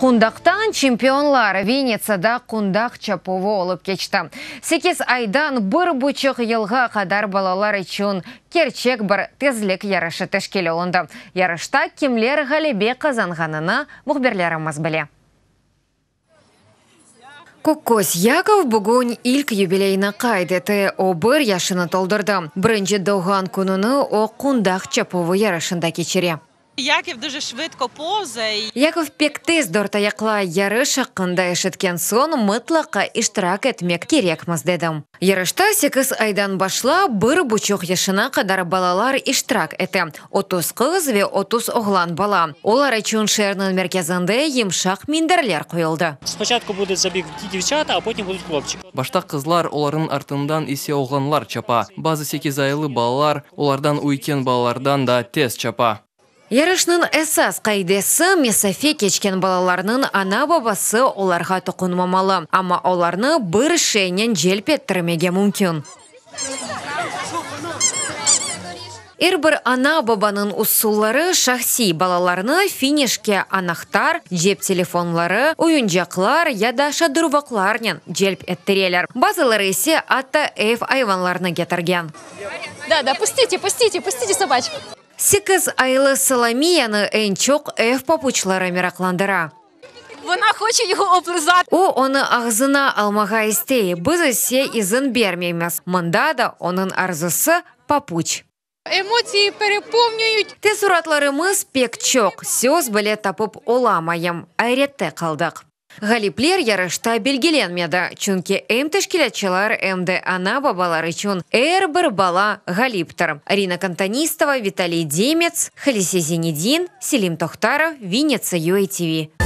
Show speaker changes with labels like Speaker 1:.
Speaker 1: Кундақтан чемпионлар Венецияда кундақ чапуы олып кечті. 8 айдан бір бұчық елға қадар балалар үшін керчек бір тезлік ярышы тәшкелі олынды. Ярышта кемлер ғалебе қазанғанына мұхберлеріміз біле. Кокос Яков бүгін ilk юбилейні қайдеті о бір яшыны толдырды. Бірінші доған күніні о кундақ чапуы ярышында кечере.
Speaker 2: Яков дуже швидко повзає.
Speaker 1: Яков пектез дортаякла ярыш хақында ешіткен сон мұтлақа иштирак етмек керекміз дедім. Ярышта 8 айдан башла бір бұчық яшына қадар балалар иштирак еті. 30 қыз ве 30 оғлан бала. Олар үшін шернің мерkezінде емшақ миндерлер қойылды.
Speaker 3: Спочатку буде забіг дівчата, а потім будуть хлопчики.
Speaker 4: Башта қызлар оларын артından есе оғланлар чапа. Базы 8 айлы балалар, олардан уйкен балалардан да тез чапа.
Speaker 1: Ярышның әсас қайдесі месафе кечкен балаларының ана бабасы оларға тұқынмамалы. Ама оларны бір шейнен желп еттірмеге мүмкін. Бір ана бабаның ұсулары шахси балаларны финишке анақтар, жеп телефонлары, ойынжақлар яда шадырвақларнен желп еттірелер. Базылары есе атта эйф айванларны кетірген.
Speaker 5: Да, пустите собачку.
Speaker 1: 8 айлы Соломияны ең чоқ эйф папучлары меракландыра.
Speaker 5: Вона хоче його облизати.
Speaker 1: Оны ағзына алмаға істей, біз ісе ізін бермейміз. Мұнда да оның арзысы папуч.
Speaker 5: Емоції переповнюють.
Speaker 1: Те сұратларымыз пек чоқ, сөз біле тапып оламайым, айретті қалдық. Галиплер ярышта белгіленмеді, чүнке әм тәшкілетчілер әмді ана бабалар үшін бір бала галиптір. Арина Кантонистова, Виталий Демец, Халисе Зенедин, Селим Тохтаров, Венеция UATV.